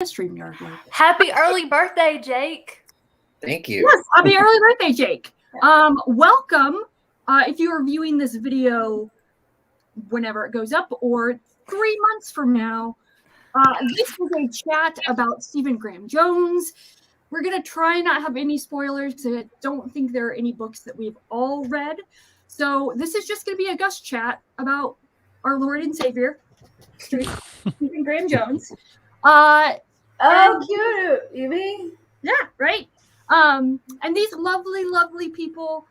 StreamYard. Happy early birthday, Jake. Thank you. Yes, happy early birthday, Jake. Welcome. If you are viewing this video whenever it goes up or 3 months from now, this is a chat about Stephen Graham Jones. We're going to try not have any spoilers because I don't think there are any books that we've all read. So this is just going to be a Gush chat about our Lord and Savior, Stephen Graham Jones. Oh, cute, you mean? Yeah, right. And these lovely, lovely people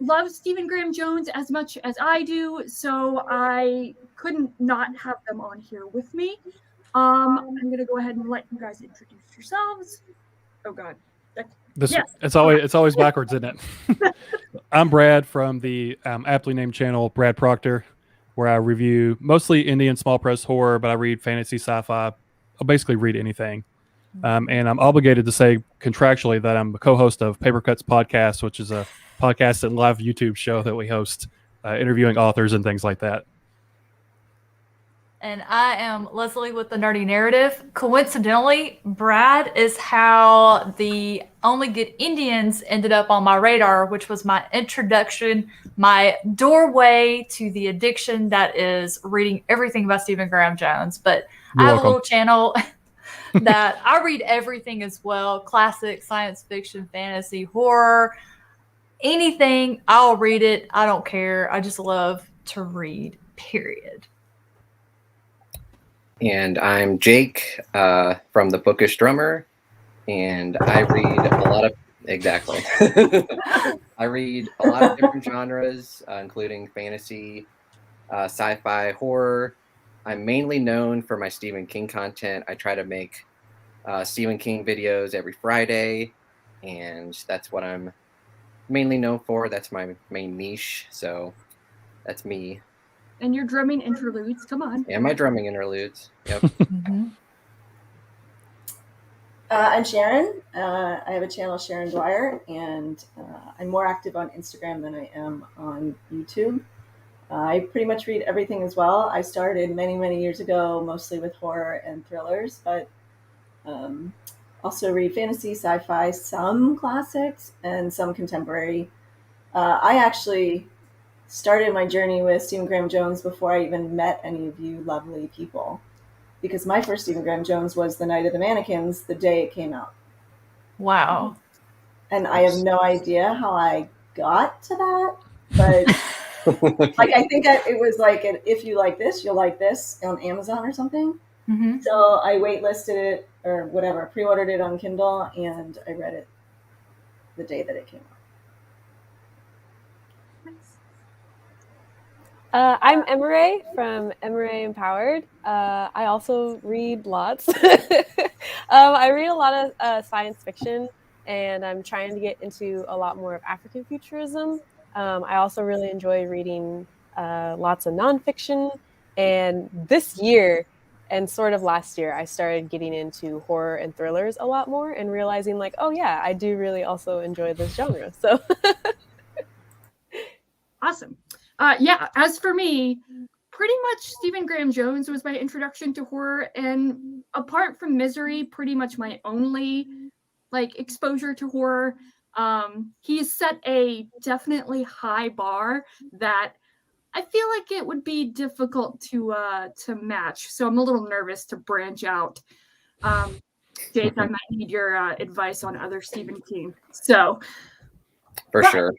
love Stephen Graham Jones as much as I do, so I couldn't not have them on here with me. I'm gonna go ahead and let you guys introduce yourselves. Oh God. It's always backwards, isn't it? I'm Brad from the aptly named channel Brad Proctor, where I review mostly indie and small press horror, but I read fantasy, sci-fi. I'll basically read anything. And I'm obligated to say contractually that I'm a co-host of Paper Cuts Podcast, which is a podcast and live YouTube show that we host, interviewing authors and things like that. And I am Lezlie with the Nerdy Narrative. Coincidentally, Brad is how the Only Good Indians ended up on my radar, which was my introduction, my doorway to the addiction that is reading everything about Stephen Graham Jones. But I have a little channel that I read everything as well. Classic, science fiction, fantasy, horror, anything. I'll read it. I don't care. I just love to read, period. And I'm Jake from The Bookish Drummer, and I read a lot of I read a lot of different genres, including fantasy, sci-fi, horror. I'm mainly known for my Stephen King content. I try to make Stephen King videos every Friday, and that's what I'm mainly known for. That's my main niche, so that's me. And your drumming interludes, come on. And my drumming interludes, yep. I'm Sharon. I have a channel, Sharon Dwyer, and I'm more active on Instagram than I am on YouTube. I pretty much read everything as well. I started many, many years ago, mostly with horror and thrillers, but also read fantasy, sci-fi, some classics, and some contemporary. I actually started my journey with Stephen Graham Jones before I even met any of you lovely people, because my first Stephen Graham Jones was The Night of the Mannequins, the day it came out. Wow. And I have no idea how I got to that, but... like, I think it was like an if you like this, you'll like this on Amazon or something. Mm-hmm. So I waitlisted it or whatever, pre-ordered it on Kindle, and I read it the day that it came out. I'm Emma from Emma Empowered. I also read lots. I read a lot of science fiction, and I'm trying to get into a lot more of African futurism. I also really enjoy reading lots of nonfiction. And this year and sort of last year, I started getting into horror and thrillers a lot more and realizing like, oh yeah, I do really also enjoy this genre. So awesome. Yeah, as for me, pretty much Stephen Graham Jones was my introduction to horror. And apart from Misery, pretty much my only exposure to horror. He's set a definitely high bar that I feel like it would be difficult to match. So I'm a little nervous to branch out. Jake, I might need your advice on other Stephen King. So, sure.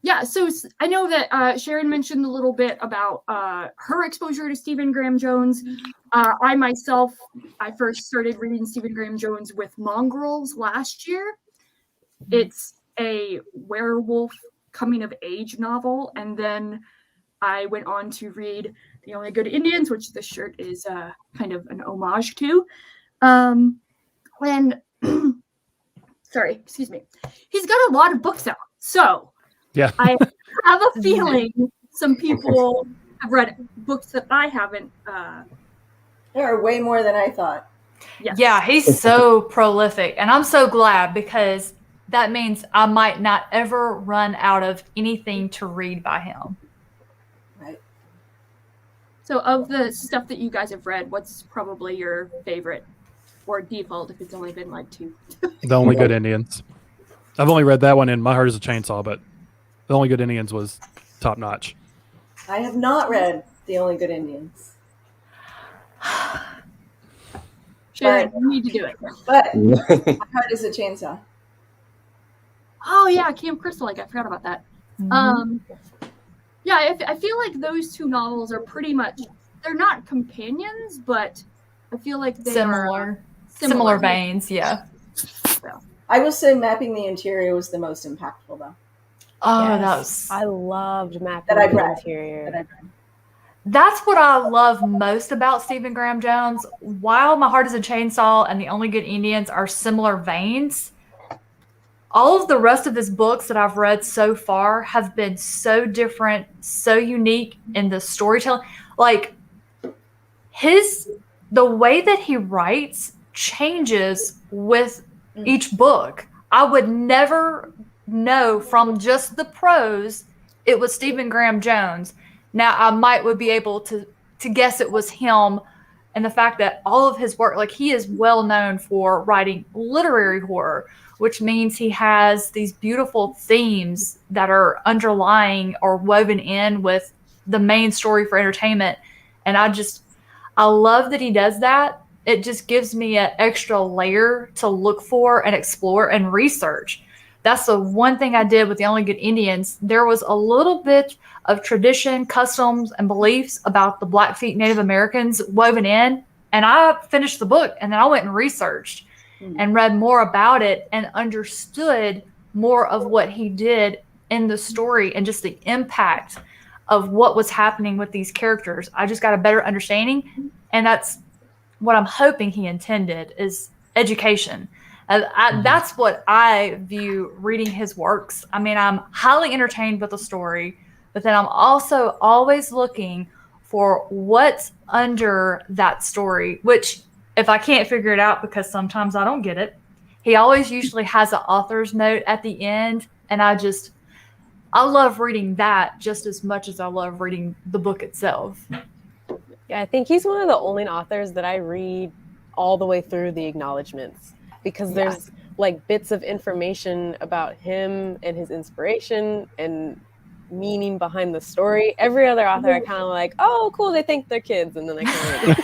Yeah, so I know that Sharon mentioned a little bit about her exposure to Stephen Graham Jones. I myself, I first started reading Stephen Graham Jones with Mongrels last year. It's a werewolf coming of age novel, and then I went on to read The Only Good Indians, which this shirt is kind of an homage to. Sorry, excuse me. He's got a lot of books out, so yeah. I have a feeling some people have read books that I haven't. There are way more than I thought. Yes. Yeah, he's so prolific, and I'm so glad because that means I might not ever run out of anything to read by him. Right. So of the stuff that you guys have read, what's probably your favorite? or default if it's only been like 2. The Only Good Indians. I've only read that one in My Heart is a Chainsaw, but The Only Good Indians was top notch. I have not read The Only Good Indians. Sharon, you need to do it. But My Heart is a Chainsaw. Oh yeah, Camp Crystal Lake. I forgot about that. Mhm. Yeah, I feel like those 2 novels are pretty much, they're not companions, but I feel like they are Similar veins, yeah. I will say Mapping the Interior was the most impactful, though. Oh, Yes. that was. I loved mapping That I've the read. interior. That I've read. That's what I love most about Stephen Graham Jones. While My Heart is a Chainsaw and The Only Good Indians are similar veins, all of the rest of his books that I've read so far have been so different, so unique in the storytelling. Like the way that he writes changes with each book. I would never know from just the prose it was Stephen Graham Jones. Now I would be able to guess it was him, and the fact that all of his work, like he is well known for writing literary horror, which means he has these beautiful themes that are underlying or woven in with the main story for entertainment. And I love that he does that. It just gives me an extra layer to look for and explore and research. That's the one thing I did with The Only Good Indians. There was a little bit of tradition, customs, and beliefs about the Blackfeet Native Americans woven in. And I finished the book, and then I went and researched and read more about it and understood more of what he did in the story and just the impact of what was happening with these characters. I just got a better understanding, and that's what I'm hoping he intended, is education. That's what I view reading his works. I mean, I'm highly entertained with the story, but then I'm also always looking for what's under that story, which if I can't figure it out, because sometimes I don't get it, he always usually has an author's note at the end, and I love reading that just as much as I love reading the book itself. Yeah, I think he's one of the only authors that I read all the way through the acknowledgments, because there's like bits of information about him and his inspiration and meaning behind the story. Every other author I kind of like, oh cool, they think they're kids, and then I kind of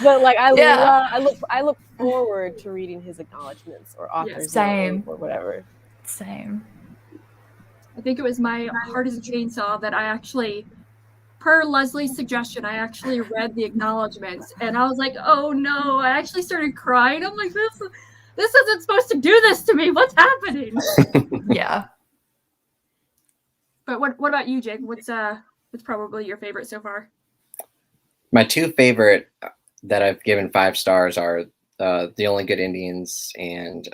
but like I look forward to reading his acknowledgments or authors same or whatever. Same. I think it was My Heart is a Chainsaw that I actually, per Leslie's suggestion, I actually read the acknowledgments, and I was like, oh no, I actually started crying. I'm like, this isn't supposed to do this to me. What's happening? Yeah. But what about you, Jake? What's probably your favorite so far? My 2 favorite that I've given 5 stars are The Only Good Indians and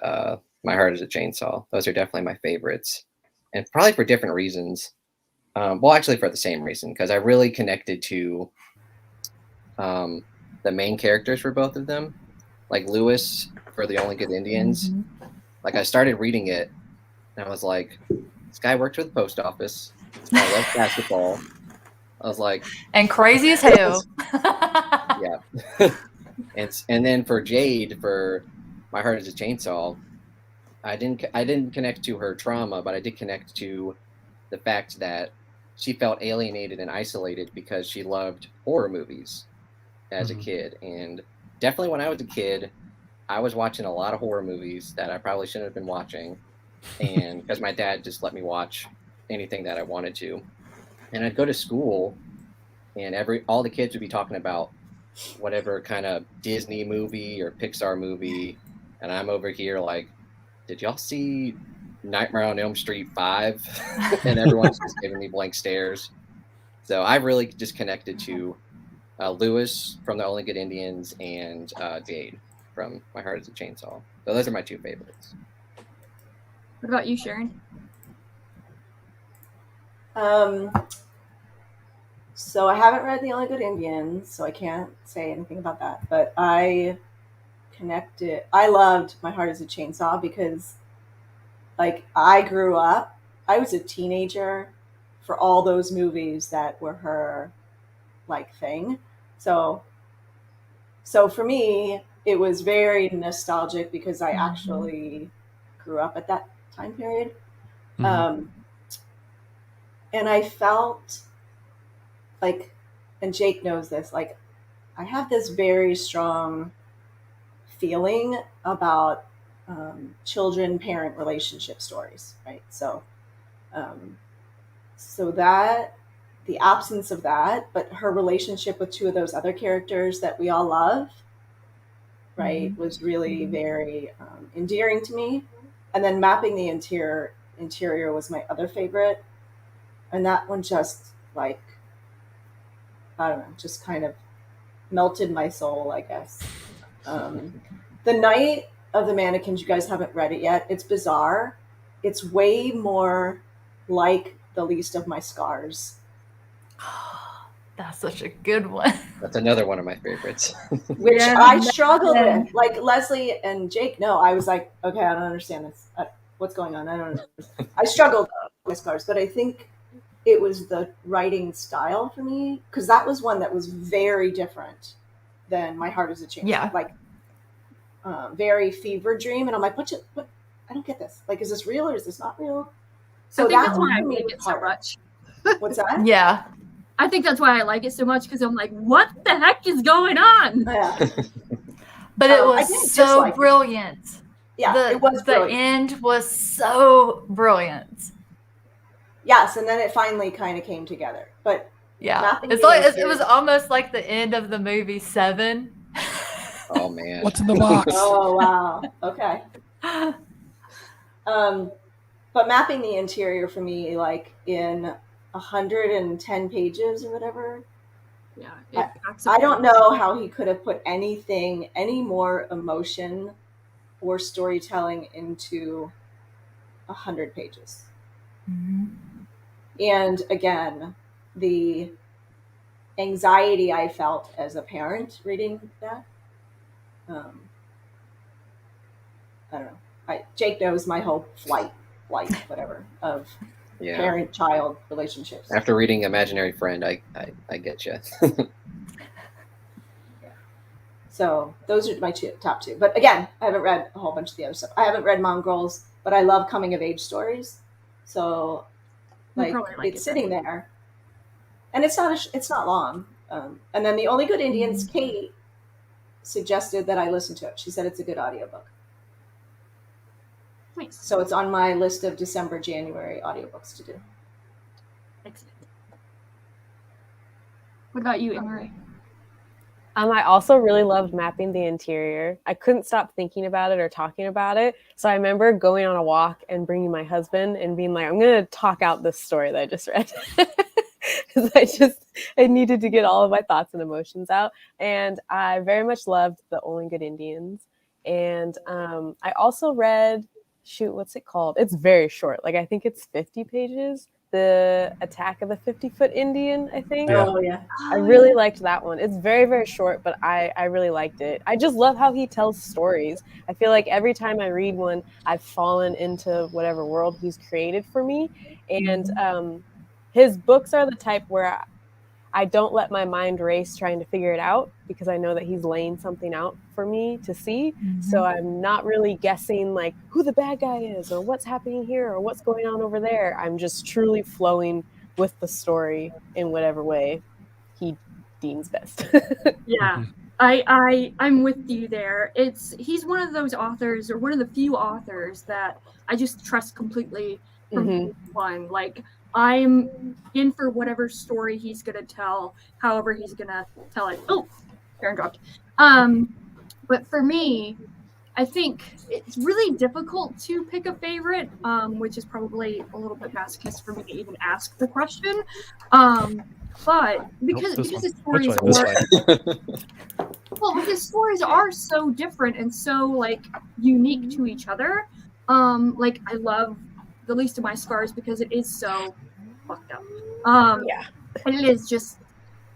My Heart is a Chainsaw. Those are definitely my favorites, and probably for different reasons. Well, actually for the same reason, because I really connected to the main characters for both of them. Like Lewis for The Only Good Indians. Like I started reading it, and I was like, this guy worked for the post office. This guy loves basketball. I was like, and crazy as hell. yeah. and then for Jade, for My Heart is a Chainsaw, I didn't connect to her trauma, but I did connect to the fact that she felt alienated and isolated because she loved horror movies as a kid. And definitely when I was a kid, I was watching a lot of horror movies that I probably shouldn't have been watching, and because my dad just let me watch anything that I wanted to. And I'd go to school, and all the kids would be talking about whatever kind of Disney movie or Pixar movie, and I'm over here like, did y'all see Nightmare on Elm Street 5? And everyone's just giving me blank stares. So I really just connected to Lewis from The Only Good Indians and Jade from My Heart is a Chainsaw. So those are my 2 favorites. What about you, Sharon? So I haven't read The Only Good Indians, so I can't say anything about that. But I loved My Heart is a Chainsaw because, like, I grew up, I was a teenager for all those movies that were her, like, thing. So So for me, it was very nostalgic because I actually grew up at that time period. Mhm. And I felt like, and Jake knows this, like I have this very strong feeling about children-parent relationship stories, right? So that the absence of that, but her relationship with two of those other characters that we all love, right, was really very endearing to me. And then mapping the interior was my other favorite, and that one just like, I don't know, just kind of melted my soul, I guess. The Night of the Mannequins, you guys haven't read it yet. It's bizarre. It's way more like The Least of My Scars. That's such a good one. That's another one of my favorites. Which Yeah, I struggled man. with. Like Lezlie and Jake know, I was like, okay, I don't understand this. What's going on? I don't understand. I struggled with my scars, but I think it was the writing style for me, because that was one that was very different than My Heart is a Chamber. Yeah. Like very fever dream, and I'm like, what? I don't get this. Like, is this real or is this not real? So I think that that's one why I for me like was it so hard. much. What's that? Yeah. I think that's why I like it so much, because I'm like, what the heck is going on? Yeah. But it I was didn't so dislike it. brilliant. Yeah, it was The brilliant. end was so brilliant. Yes, and then it finally kind of came together. But Yeah. mapping It's the like it interior- was almost like the end of the movie Seven. Oh man. What's in the box? Oh wow. Okay. But mapping the interior for me, like in 110 pages or whatever, Yeah, I don't know how he could have put any more emotion or storytelling into 100 pages. And again, the anxiety I felt as a parent reading that. I don't know. Jake knows my whole flight, whatever, of Yeah. parent-child relationships. After reading Imaginary Friend, I get you. So those are my top two. But again, I haven't read a whole bunch of the other stuff. I haven't read Mongrels, but I love coming of age stories. So like it's sitting there, and it's not long. And then The Only Good Indians, Kate suggested that I listen to it. She said it's a good audiobook. Nice. So it's on my list of December, January audiobooks to do. Excellent. What about you, Emery? I also really loved mapping the interior. I couldn't stop thinking about it or talking about it. So I remember going on a walk and bringing my husband and being like, I'm going to talk out this story that I just read. Because I needed to get all of my thoughts and emotions out. And I very much loved The Only Good Indians. And I also read, what's it called? It's very short. Like, I think it's 50 pages. The Attack of the 50-Foot Indian, I think. Yeah. Oh yeah. I really liked that one. It's very, very short, but I really liked it. I just love how he tells stories. I feel like every time I read one, I've fallen into whatever world he's created for me. And his books are the type where I don't let my mind race trying to figure it out, because I know that he's laying something out for me to see. So I'm not really guessing like who the bad guy is or what's happening here or what's going on over there. I'm just truly flowing with the story in whatever way he deems best. Yeah, I'm with you there. He's one of those authors, or one of the few authors, that I just trust completely from page one. Like, I'm in for whatever story he's gonna tell, however he's gonna tell it. Oh, Karen dropped. But for me, I think it's really difficult to pick a favorite, which is probably a little bit masochist for me to even ask the question. But because his stories his stories are so different and so like unique to each other. Like, I love The Least of My Scars because it is so fucked up. Yeah. And it is just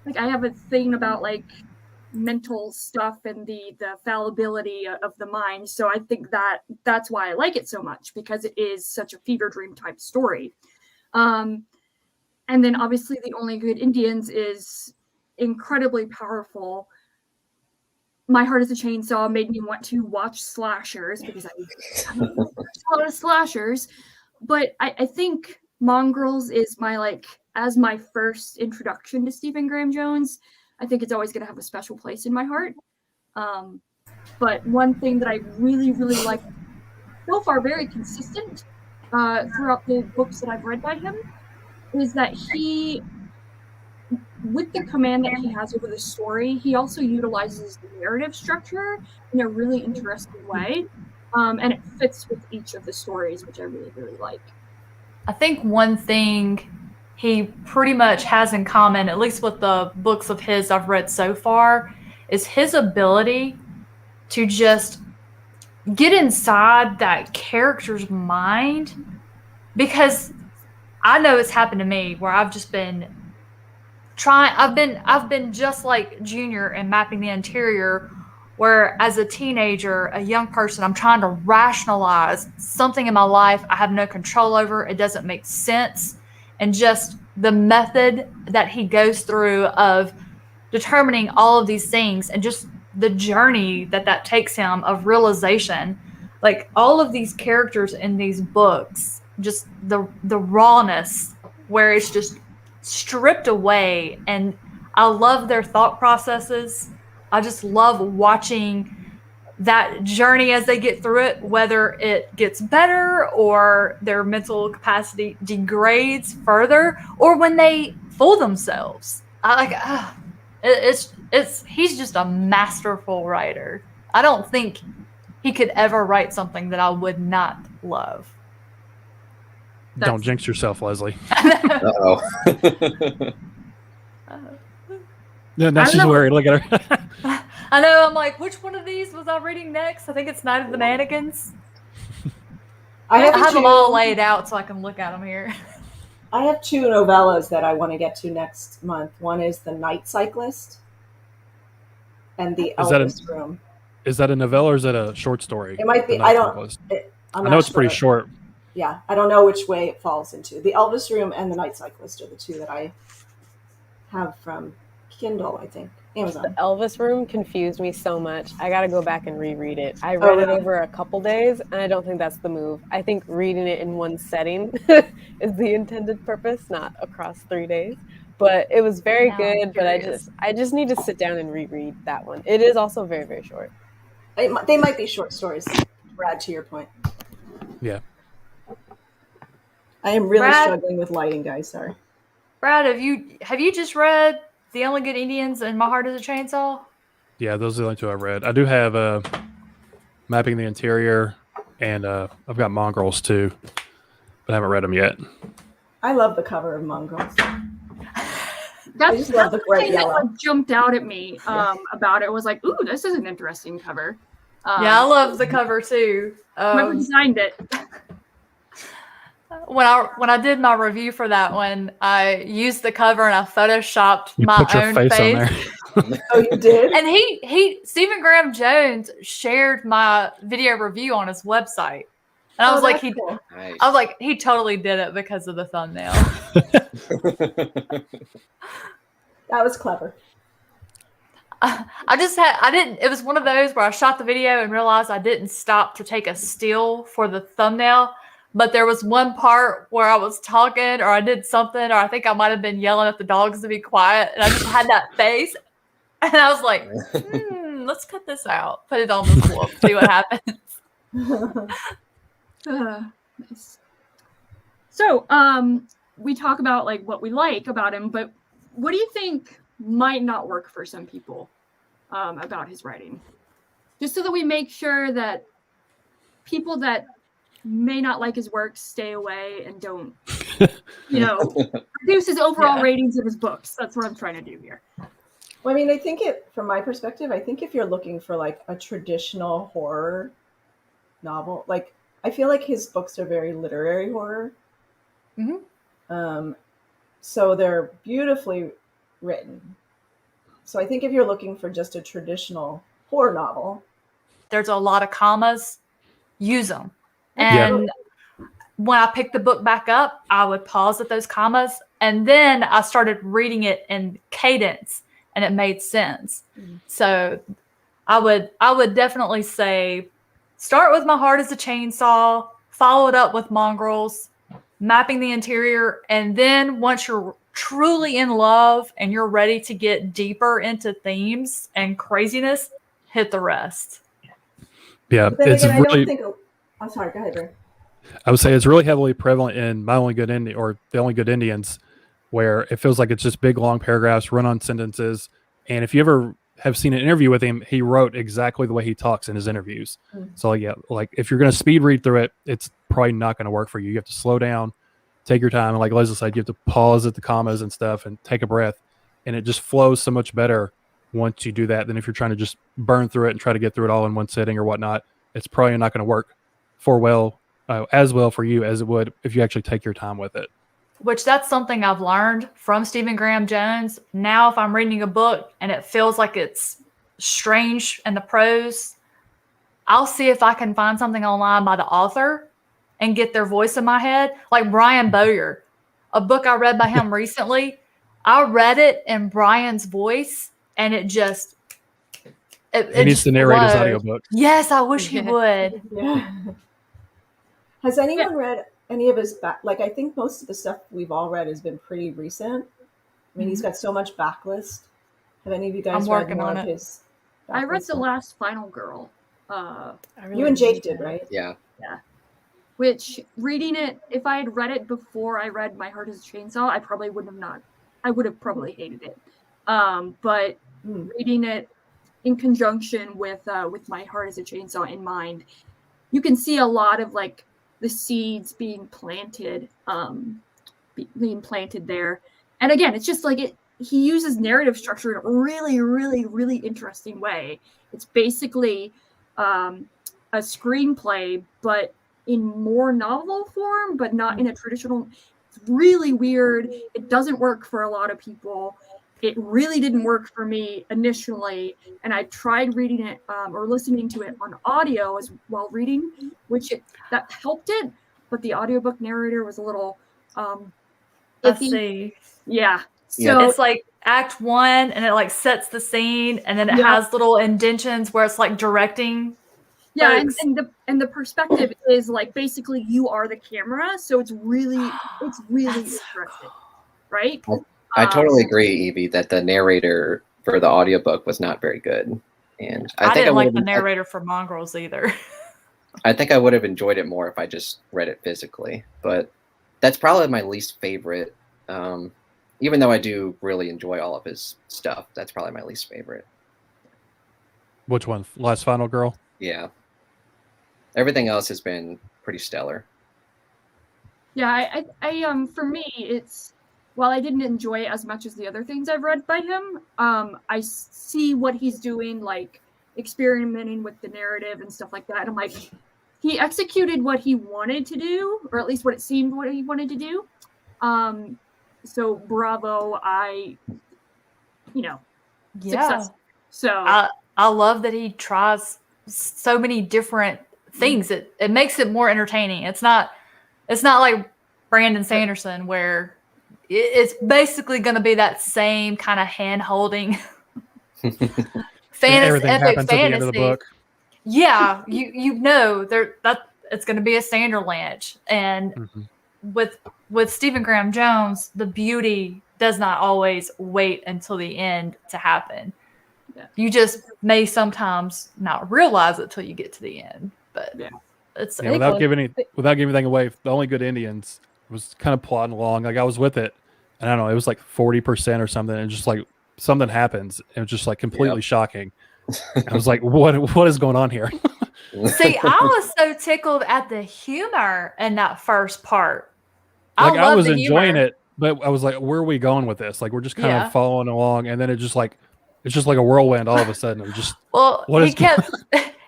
like, I have a thing about like mental stuff and the fallibility of the mind. So I think that's why I like it so much, because it is such a fever dream type story. And then obviously The Only Good Indians is incredibly powerful, My Heart is a Chainsaw made me want to watch slashers because I haven't watched a lot of slashers. But I think Mongrels is as my first introduction to Stephen Graham Jones. I think it's always going to have a special place in my heart. But one thing that I really, really like, so far very consistent throughout the books that I've read by him, is that he, with the command that he has over the story, he also utilizes the narrative structure in a really interesting way. And it fits with each of the stories, which I really, really like. I think one thing he pretty much has in common, at least with the books of his I've read so far, is his ability to just get inside that character's mind. Because I know it's happened to me where I've just been I've been just like Junior in Mapping the Interior, where as a teenager, a young person, I'm trying to rationalize something in my life I have no control over. It doesn't make sense. And just the method that he goes through of determining all of these things and just the journey that takes him of realization, like all of these characters in these books, just the rawness where it's just stripped away. And I love their thought processes. I just love watching that journey as they get through it, whether it gets better or their mental capacity degrades further, or when they fool themselves. He's just a masterful writer. I don't think he could ever write something that I would not love. Don't jinx yourself, Lezlie. Uh-oh. Yeah, now she's worried. Look at her. I know. I'm like, which one of these was I reading next? I think it's Night of the Mannequins. I have them all laid out so I can look at them here. I have 2 novellas that I want to get to next month. One is The Night Cyclist and The Elvis Room. Is that a novella or is that a short story? It might be. I know it's pretty short. Yeah, I don't know which way it falls into. The Elvis Room and The Night Cyclist are the 2 that I have from Kindle, I think. Amazon. The Elvis Room confused me so much. I got to go back and reread it. I read it over a couple days, and I don't think that's the move. I think reading it in one setting is the intended purpose, not across 3 days. But it was very good. But I just need to sit down and reread that one. It is also very, very short. They might be short stories, Brad, to your point. Yeah. I am really struggling with lighting, guys. Sorry. Brad, have you just read The Only Good Indians and My Heart is a Chainsaw? Yeah, those are the only 2 I read. I do have Mapping the Interior, and I've got Mongrels too, but I haven't read them yet. I love the cover of Mongrels. I just love the bright yellow. That jumped out at me about it. Was like, ooh, this is an interesting cover. Yeah, I love the cover too. Whoever designed it. When I did my review for that one, I used the cover and I photoshopped my put your own face on there. Oh, you did? And Stephen Graham Jones shared my video review on his website. And I was like, Nice. I was like, he totally did it because of the thumbnail. That was clever. It was one of those where I shot the video and realized I didn't stop to take a still for the thumbnail. But there was one part where I was talking or I did something, or I think I might have been yelling at the dogs to be quiet. And I just had that face. And I was like, let's cut this out. Put it on the floor. See what happens. Nice. So, we talk about like what we like about him, but what do you think might not work for some people about his writing? Just so that we make sure that people that may not like his work stay away and don't, reduce his overall ratings of his books. That's what I'm trying to do here. Well, I mean, I think from my perspective, I think if you're looking for like a traditional horror novel, like I feel like his books are very literary horror. Mm-hmm. So they're beautifully written. So I think if you're looking for just a traditional horror novel, there's a lot of commas. Use them. And when I picked the book back up, I would pause at those commas. And then I started reading it in cadence and it made sense. So I would definitely say start with My Heart is a Chainsaw, follow it up with Mongrels, Mapping the Interior, and then once you're truly in love and you're ready to get deeper into themes and craziness, hit the rest. Yeah, But then it's again, I don't really. think. I'm sorry. Go ahead, Ray. I would say it's really heavily prevalent in My Only Good Indian or The Only Good Indians, where it feels like it's just big long paragraphs, run-on sentences. And if you ever have seen an interview with him, he wrote exactly the way he talks in his interviews. So yeah, like if you're going to speed read through it, it's probably not going to work for you. You have to slow down, take your time, and like Lezlie said, you have to pause at the commas and stuff and take a breath, and it just flows so much better once you do that than if you're trying to just burn through it and try to get through it all in one sitting or whatnot. It's probably not going to work as well for you as it would if you actually take your time with it. Which that's something I've learned from Stephen Graham Jones. Now, if I'm reading a book and it feels like it's strange in the prose, I'll see if I can find something online by the author and get their voice in my head. Like Brian Bowyer, a book I read by him recently. I read it in Brian's voice, and it just He needs to narrate his audiobook. Yes, I wish he would. Yeah. Has anyone read any of his back? Like, I think most of the stuff we've all read has been pretty recent. I mean, he's got so much backlist. Have any of you guys read more of his? I read The backlist? Last Final Girl. You and Jake did, right? Yeah. Which reading it, if I had read it before I read My Heart is a Chainsaw, I probably would have probably hated it. But reading it in conjunction with My Heart is a Chainsaw in mind, you can see a lot of like the seeds being planted there. And again, it's just like he uses narrative structure in a really, really, really interesting way. It's basically a screenplay, but in more novel form, but not in a traditional. It's really weird. It doesn't work for a lot of people. It really didn't work for me initially, and I tried reading it or listening to it on audio as while reading, that helped it, but the audiobook narrator was a little I iffy. see. Yeah. So It's like Act 1, and it like sets the scene, and then it has little indentions where it's like directing. Yeah, folks. and the perspective is like basically you are the camera, so it's really interesting, right? I totally agree, Evie, that the narrator for the audiobook was not very good. And I didn't like the narrator for Mongrels either. I think I would have enjoyed it more if I just read it physically. But that's probably my least favorite. Even though I do really enjoy all of his stuff, that's probably my least favorite. Which one? Last Final Girl? Yeah. Everything else has been pretty stellar. Yeah, I for me, it's while I didn't enjoy it as much as the other things I've read by him, I see what he's doing, like experimenting with the narrative and stuff like that. And I'm like, he executed what he wanted to do, or at least what it seemed what he wanted to do. So bravo, success. So I love that he tries so many different things. It makes it more entertaining. It's not like Brandon Sanderson where it's basically going to be that same kind of hand holding Everything epic happens fantasy. at the end of the book. Yeah, that it's going to be a Sanderlanche, and with Stephen Graham Jones, the beauty does not always wait until the end to happen. Yeah. You just may sometimes not realize it till you get to the end. But it's without giving anything away, The Only Good Indians was kind of plodding along. Like I was with it, and I don't know, it was like 40% or something, and just like something happens, and it was just like completely shocking. I was like, what is going on here? See, I was so tickled at the humor in that first part. I was enjoying it, but I was like, where are we going with this? Like we're just kind of following along, and then it's just like a whirlwind all of a sudden. It just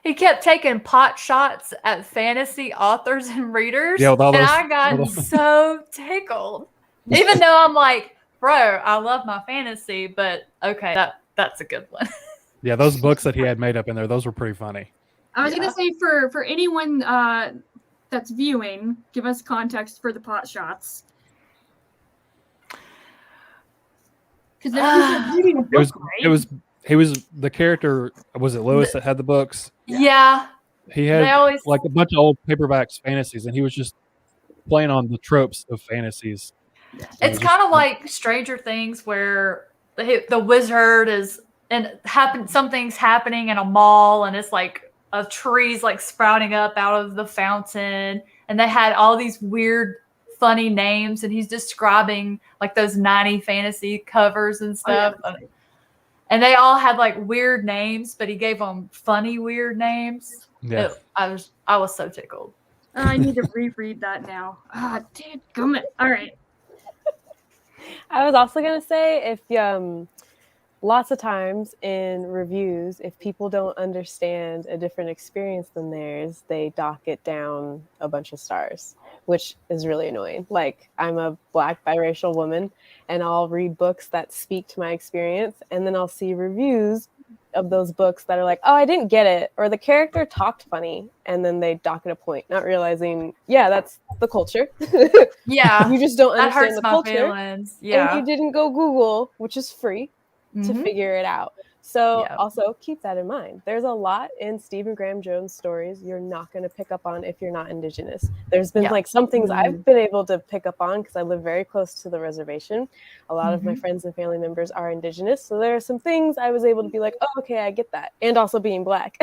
he kept taking pot shots at fantasy authors and readers, and I got so tickled. Even though I'm like, bro, I love my fantasy, but okay, that's a good one. Yeah, those books that he had made up in there, those were pretty funny. I was gonna say for anyone that's viewing, give us context for the pot shots. Because it was he was the character. Was it Lewis that had the books? Yeah. He had They always like a bunch of old paperbacks fantasies, and he was just playing on the tropes of fantasies. It's kind of like Stranger Things, where the wizard is and something's happening in a mall, and it's like a tree's like sprouting up out of the fountain, and they had all these weird, funny names, and he's describing like those 90 fantasy covers and stuff. Oh, yeah. And they all had like weird names, but he gave them funny weird names. Yeah. I was so tickled. I need to reread that now. Ah, dude, gummit. All right. I was also gonna say if lots of times in reviews, if people don't understand a different experience than theirs, they dock it down a bunch of stars, which is really annoying. Like, I'm a Black biracial woman, and I'll read books that speak to my experience, and then I'll see reviews of those books that are like, oh, I didn't get it, or the character talked funny, and then they dock it a point, not realizing, yeah, that's the culture. Yeah. You just don't That understand hurts the my culture. feelings. Yeah. And you didn't go Google, which is free, to figure it out. So also keep that in mind. There's a lot in Stephen Graham Jones stories you're not going to pick up on if you're not Indigenous. There's been like some things I've been able to pick up on because I live very close to the reservation. A lot of my friends and family members are Indigenous. So there are some things I was able to be like, oh, okay, I get that. And also being Black.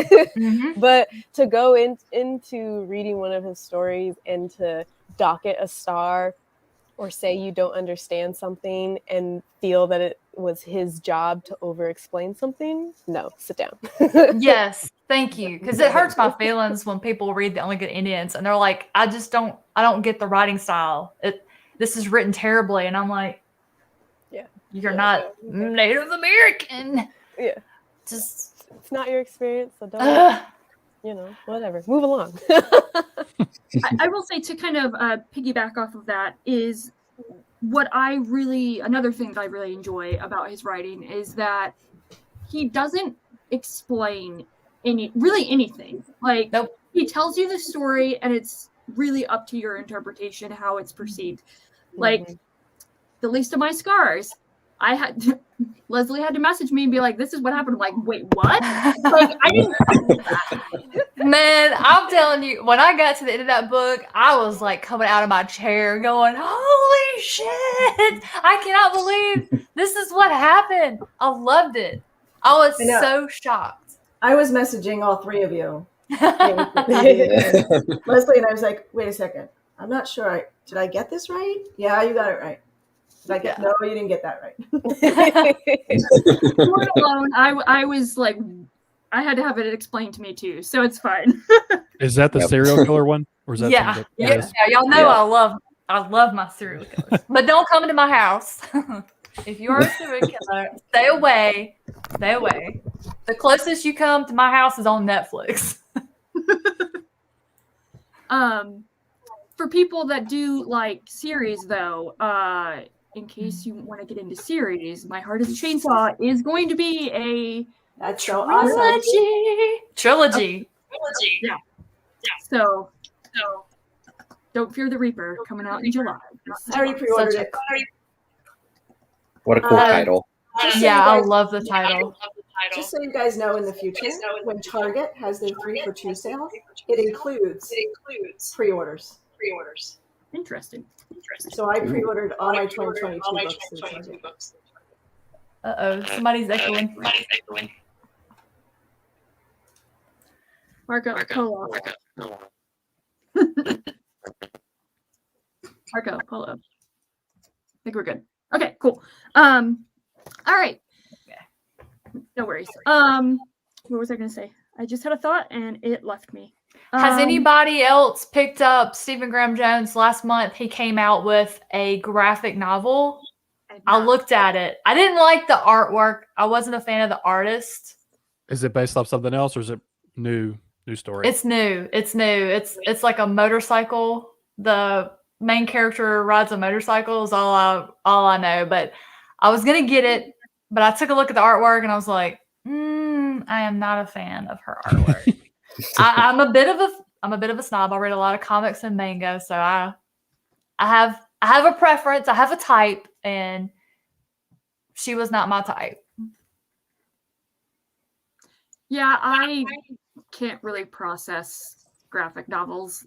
But to go into reading one of his stories and to dock it a star or say you don't understand something and feel that it was his job to over-explain something, no, sit down. Yes, thank you. Because it hurts my feelings when people read The Only Good Indians and they're like, I don't get the writing style. This is written terribly. And I'm like, you're not Native American. Yeah. Just, it's not your experience, so don't, whatever. Move along. I will say, to kind of piggyback off of that, is another thing that I really enjoy about his writing is that he doesn't explain anything. Like, he tells you the story and it's really up to your interpretation, how it's perceived. Like, the least of my scars. Lezlie had to message me and be like, this is what happened. I'm like, wait, what? Like, I didn't know that. Man, I'm telling you, when I got to the end of that book, I was like coming out of my chair going, holy shit, I cannot believe this is what happened. I loved it. I was so shocked. I was messaging all three of you. Lezlie and I was like, wait a second. I'm not sure. Did I get this right? Yeah, you got it right. No, you didn't get that right. You weren't alone. I was like, I had to have it explained to me too, so it's fine. Is that the serial killer one, or is that y'all know I love my serial killers, but don't come into my house. If you are a serial killer, stay away. Stay away. The closest you come to my house is on Netflix. For people that do like series, though, in case you want to get into series, My Heart is a Chainsaw is going to be a trilogy. Yeah. So don't fear the Reaper, coming out in July. I already pre-ordered it. What a cool title. I love the title. Just so you guys know, in the future, when Target has their 3 for 2 sale, it includes pre-orders. Interesting. So I pre-ordered all my 2022 books. Uh-oh, somebody's echoing. Marco Polo. Marco Polo. I think we're good. Okay, cool. All right. No worries. What was I going to say? I just had a thought and it left me. Has anybody else picked up Stephen Graham Jones? Last month, he came out with a graphic novel. I looked at it. I didn't like the artwork. I wasn't a fan of the artist. Is it based off something else, or is it new story? It's new. It's like a motorcycle. The main character rides a motorcycle is all I know. But I was gonna get it, but I took a look at the artwork and I was like, I am not a fan of her artwork. I'm a bit of a snob. I read a lot of comics and manga, so I have a preference. I have a type, and she was not my type. Yeah, I can't really process graphic novels.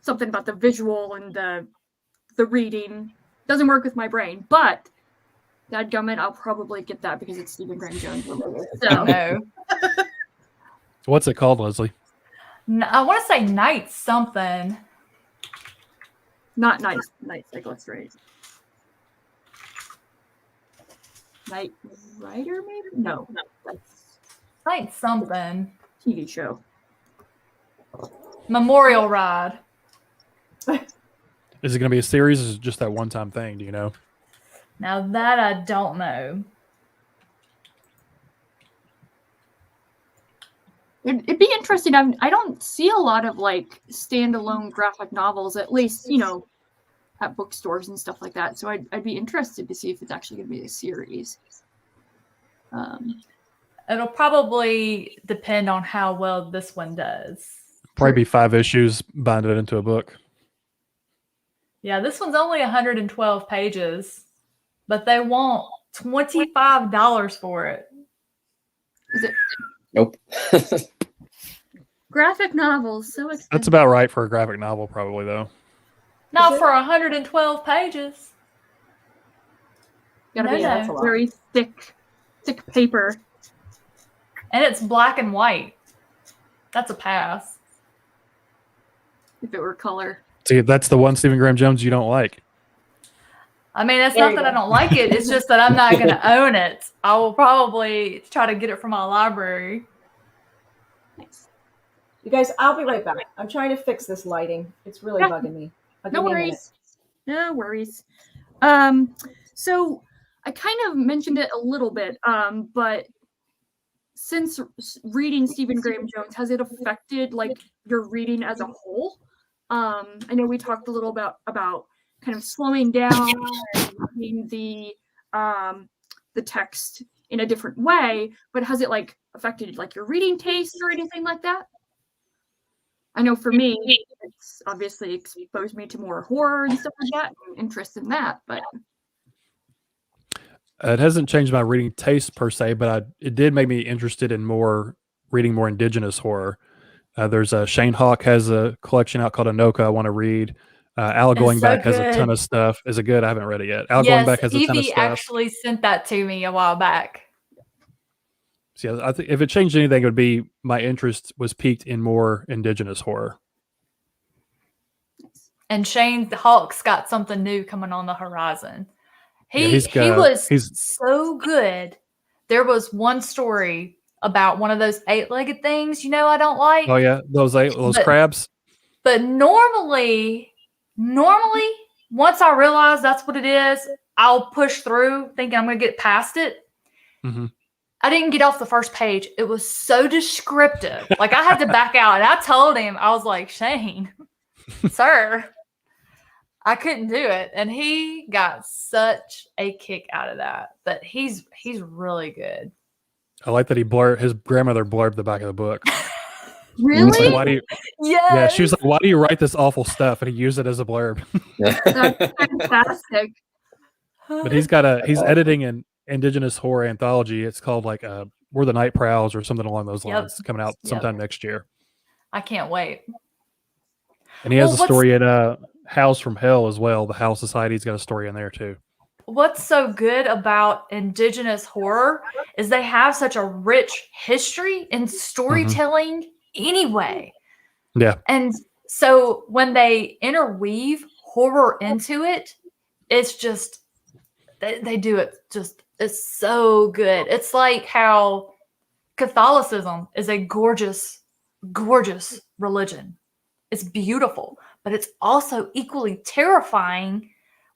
Something about the visual and the reading doesn't work with my brain. But dadgummit, I'll probably get that because it's Stephen Graham Jones related. So No. What's it called, Leslie? I want to say Night something. not Night Cyclist, right? Night Rider, maybe? No, that's Night something. TV show. Memorial Ride. Is it going to be a series or is it just that one-time thing? Do you know? Now that I don't know. It'd be interesting. I don't see a lot of like standalone graphic novels, at least, you know, at bookstores and stuff like that. So I'd be interested to see if it's actually going to be a series. It'll probably depend on how well this one does. Probably be 5 issues, bind it into a book. Yeah, this one's only 112 pages, but they want $25 for it. Is it Nope. graphic novels? So expensive. That's about right for a graphic novel, probably, though. Not for 112 pages. Gotta No, be no. a very thick paper. And it's black and white. That's a pass. If it were color. See, that's the one Stephen Graham Jones you don't like. I mean, it's There not you that go. I don't like it. It's just that I'm not going to own it. I will probably try to get it from my library. Nice. You guys, I'll be right back. I'm trying to fix this lighting. It's really Yeah. bugging me. I'll No give you a minute. worries. No worries. So I kind of mentioned it a little bit, but since reading Stephen Graham Jones, has it affected like your reading as a whole? I know we talked a little about kind of slowing down and reading the text in a different way, but has it like affected like your reading taste or anything like that? I know for me, it's obviously exposed me to more horror and stuff like that, and interest in that, but It hasn't changed my reading taste per se, but it did make me interested in reading more indigenous horror. There's Shane Hawk has a collection out called Anoka I want to read. Al Going so Back has a ton good. of stuff. Is it good? I haven't read it yet. Al Going Back has a ton of Evie stuff. actually sent that to me a while back. So yeah, I think if it changed anything, it would be my interest was piqued in more indigenous horror. And Shane Hawk's got something new coming on the horizon. Yeah, He was he's so good. There was one story about one of those 8-legged things, I don't like. oh yeah, those But- crabs. But normally, once I realize that's what it is, I'll push through thinking I'm going to get past it. Mm-hmm. I didn't get off the first page. It was so descriptive. Like I had to back out. And I told him, I was like, Shane, sir, I couldn't do it. And he got such a kick out of that. But he's really good. I like that his grandmother blurbed the back of the book. really, Like, why do you? Yes. Yeah, she was like, "Why do you write this awful stuff?" And he used it as a blurb. that's fantastic. But he's editing an indigenous horror anthology. It's called like Where the Night Prowls or something along those Yep. lines. Coming out sometime next year. I can't wait. And he has Well, a story in House from Hell as well. The Howl Society's got a story in there too. What's so good about indigenous horror is they have such a rich history in storytelling anyway. Yeah. And so when they interweave horror into it, it's just, they do it just, it's so good. It's like how Catholicism is a gorgeous, gorgeous religion. It's beautiful, but it's also equally terrifying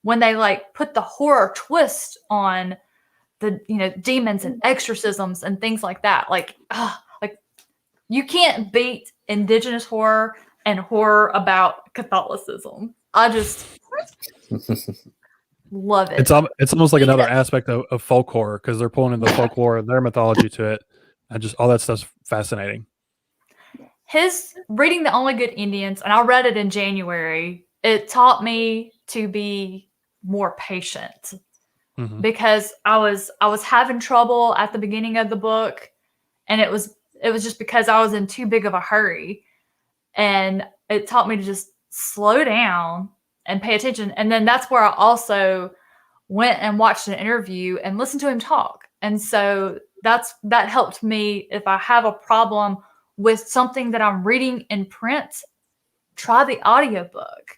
when they like put the horror twist on the demons and exorcisms and things like that. Like you can't beat indigenous horror and horror about Catholicism. I just love it. It's almost like another aspect of folk horror because they're pulling in the folklore of their mythology to it. And just all that stuff's fascinating. His reading The Only Good Indians, and I read it in January, it taught me to be more patient because I was having trouble at the beginning of the book, and it was it was just because I was in too big of a hurry, and it taught me to just slow down and pay attention. And then that's where I also went and watched an interview and listened to him talk. And so that helped me. If I have a problem with something that I'm reading in print, try the audiobook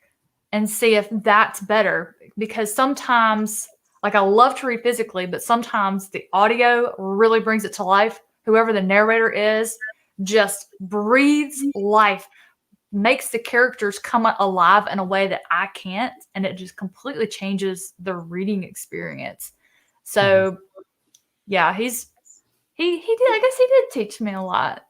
and see if that's better. Because sometimes, like, I love to read physically, but sometimes the audio really brings it to life. Whoever the narrator is just breathes life, makes the characters come alive in a way that I can't, and it just completely changes the reading experience. So yeah, he did. I guess he did teach me a lot.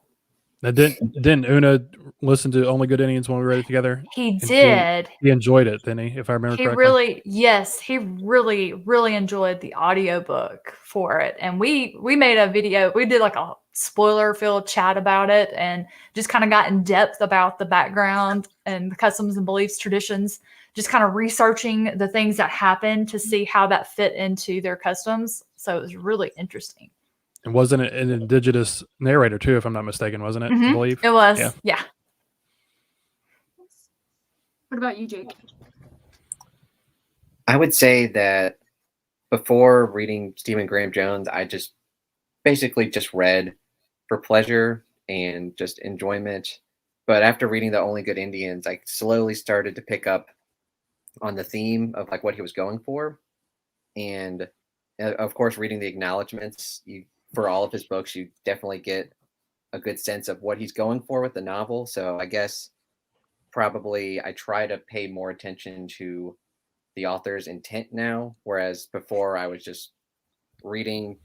Now, didn't Una listen to Only Good Indians when we read it together? He And did. He enjoyed it, didn't he? If I remember correctly. He really enjoyed the audiobook for it. And we made a video. We did like a spoiler-filled chat about it and just kind of got in depth about the background and the customs and beliefs, traditions, just kind of researching the things that happened to see how that fit into their customs. So it was really interesting. And wasn't it an indigenous narrator too, if I'm not mistaken, wasn't it? I believe It was. Yeah. What about you, Jake? I would say that before reading Stephen Graham Jones, I just basically just read for pleasure and just enjoyment. But after reading The Only Good Indians, I slowly started to pick up on the theme of like what he was going for. And of course, reading the acknowledgments, for all of his books, you definitely get a good sense of what he's going for with the novel. So I guess probably I try to pay more attention to the author's intent now, whereas before I was just reading,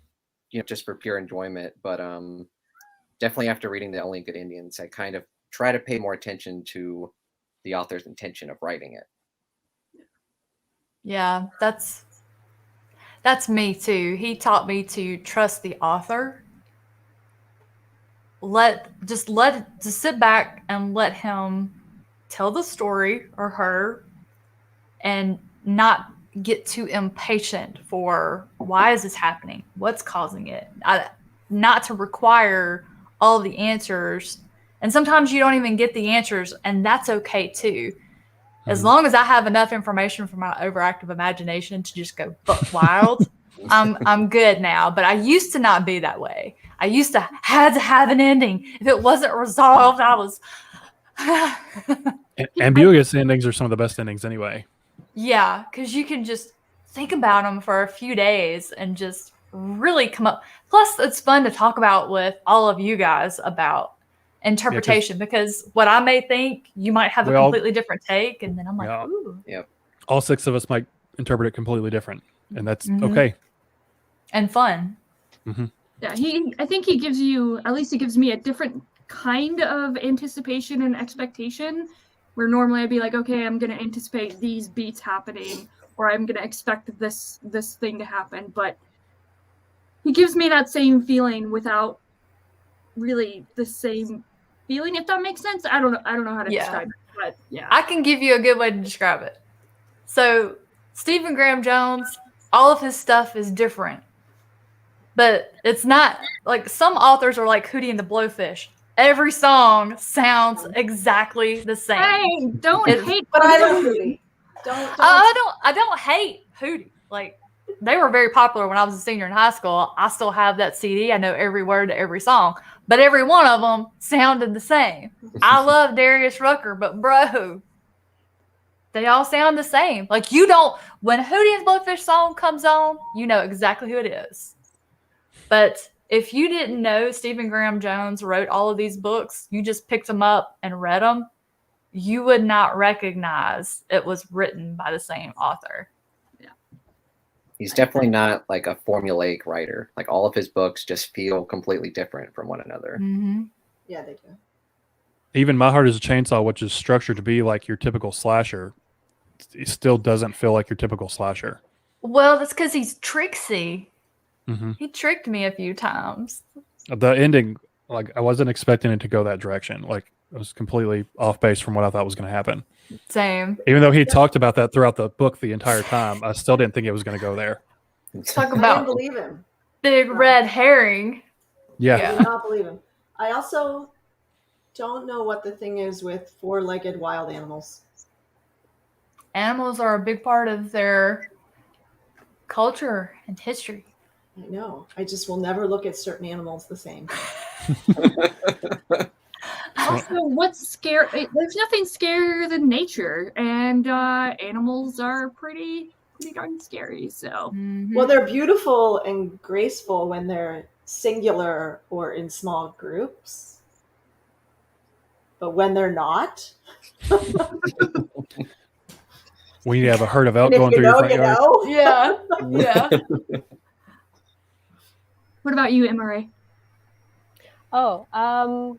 just for pure enjoyment. But definitely after reading The Only Good Indians, I kind of try to pay more attention to the author's intention of writing it. Yeah, that's me too. He taught me to trust the author. Just sit back and let him tell the story, or her, and not get too impatient for why is this happening? What's causing it? Not to require all the answers. And sometimes you don't even get the answers, and that's okay too. As long as I have enough information for my overactive imagination to just go buck wild, I'm good now. But I used to not be that way. I used to had to have an ending. If it wasn't resolved, I was. Ambiguous endings are some of the best endings anyway. Yeah, because you can just think about them for a few days and just really come up. Plus, it's fun to talk about with all of you guys about interpretation, because what I may think, you might have a completely different take, and then I'm like, ooh. Yep. All six of us might interpret it completely different, and that's okay. And fun. Yeah, I think he gives you, at least he gives me, a different kind of anticipation and expectation, where normally I'd be like, okay, I'm going to anticipate these beats happening, or I'm going to expect this thing to happen. But he gives me that same feeling without really the same feeling, if that makes sense. I don't know how to describe it, but yeah. I can give you a good way to describe it. So Stephen Graham Jones, all of his stuff is different. But it's not like some authors are like Hootie and the Blowfish. Every song sounds exactly the same. Hey, don't hate, but I love Hootie. I don't hate Hootie. Like, they were very popular when I was a senior in high school. I still have that CD. I know every word to every song, but every one of them sounded the same. I love Darius Rucker, but bro, they all sound the same. Like, when Hootie and the Blowfish song comes on, you know exactly who it is. But if you didn't know Stephen Graham Jones wrote all of these books, you just picked them up and read them, you would not recognize it was written by the same author. Yeah. He's definitely not like a formulaic writer. Like, all of his books just feel completely different from one another. Yeah, they do. Even My Heart is a Chainsaw, which is structured to be like your typical slasher, it still doesn't feel like your typical slasher. Well, that's because he's tricksy. Mm-hmm. He tricked me a few times. The ending, like, I wasn't expecting it to go that direction. Like, it was completely off base from what I thought was going to happen. Same. Even though he talked about that throughout the book the entire time, I still didn't think it was going to go there. Talk I about didn't believe him. big red herring. Yeah. I did not believe him. I also don't know what the thing is with four-legged wild animals. Animals are a big part of their culture and history. I know. I just will never look at certain animals the same. Also, what's scary? There's nothing scarier than nature, and animals are pretty darn scary. So, Well, they're beautiful and graceful when they're singular or in small groups. But when they're not, When you have a herd of elk and if going you through your know, front you yard. know. Yeah. what about you, Emery? Oh, I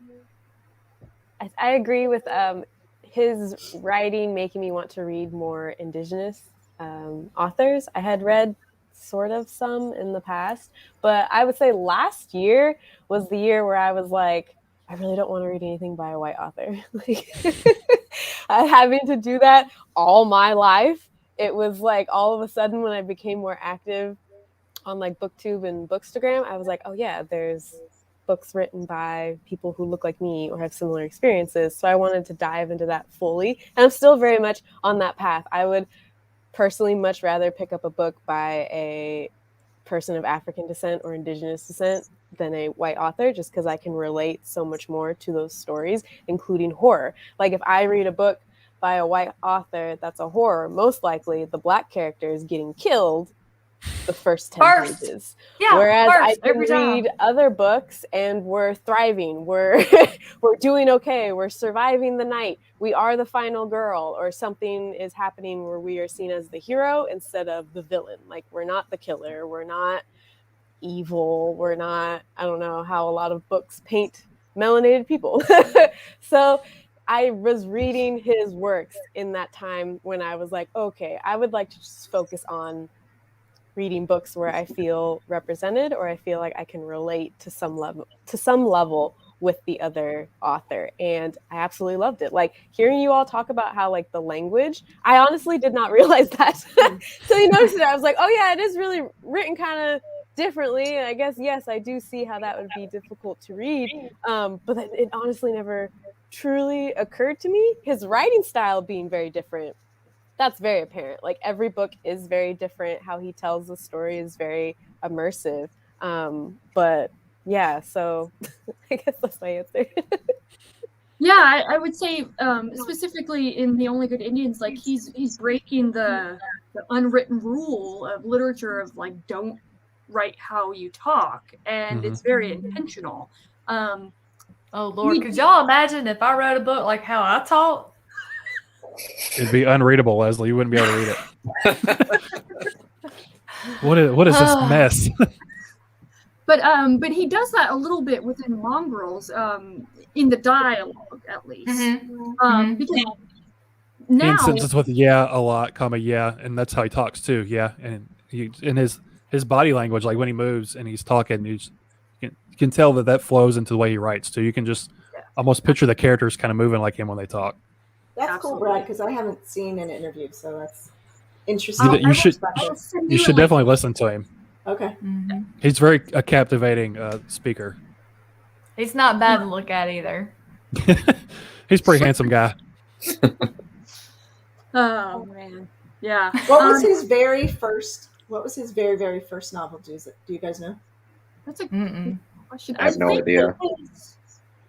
agree with his writing making me want to read more Indigenous authors. I had read sort of some in the past, but I would say last year was the year where I was like, I really don't want to read anything by a white author. Like, having to do that all my life, it was like all of a sudden when I became more active on like BookTube and Bookstagram, I was like, oh yeah, there's books written by people who look like me or have similar experiences. So I wanted to dive into that fully. And I'm still very much on that path. I would personally much rather pick up a book by a person of African descent or Indigenous descent than a white author, just because I can relate so much more to those stories, including horror. Like if I read a book by a white author that's a horror, most likely the black character is getting killed the first 10 pages. Yeah, Whereas I can every time. read other books and we're thriving, we're doing okay, we're surviving the night, we are the final girl, or something is happening where we are seen as the hero instead of the villain. Like we're not the killer, we're not evil, we're not, I don't know how a lot of books paint melanated people. So I was reading his works in that time when I was like, okay, I would like to just focus on reading books where I feel represented or I feel like I can relate to some level with the other author. And I absolutely loved it. Like hearing you all talk about how like the language, I honestly did not realize that till you noticed it. I was like, oh yeah, it is really written kind of differently. And I guess, yes, I do see how that would be difficult to read. But it honestly never truly occurred to me. His writing style being very different, that's very apparent. Like every book is very different. How he tells the story is very immersive. But yeah, so I guess that's my answer. Yeah, I would say specifically in The Only Good Indians, like he's breaking the unwritten rule of literature of like don't write how you talk, and it's very intentional. Oh Lord, could y'all imagine if I wrote a book like how I talk? It'd be unreadable, Lezlie. You wouldn't be able to read it. What is this mess? But he does that a little bit within Mongrels, in the dialogue at least. Because now He ends sentences with yeah a lot, comma yeah, and that's how he talks too. Yeah, and he in his body language, like when he moves and he's talking, you can tell that flows into the way he writes too. You can just almost picture the characters kind of moving like him when they talk. That's Absolutely. cool, Brad, because I haven't seen an interview, so that's interesting. You should definitely listen to him. Okay. He's very a captivating speaker. He's not bad to look at either. He's a pretty handsome guy. Oh man, yeah. What was his very first? What was his very, very first novel? Do you guys know? That's a good question. I have no idea.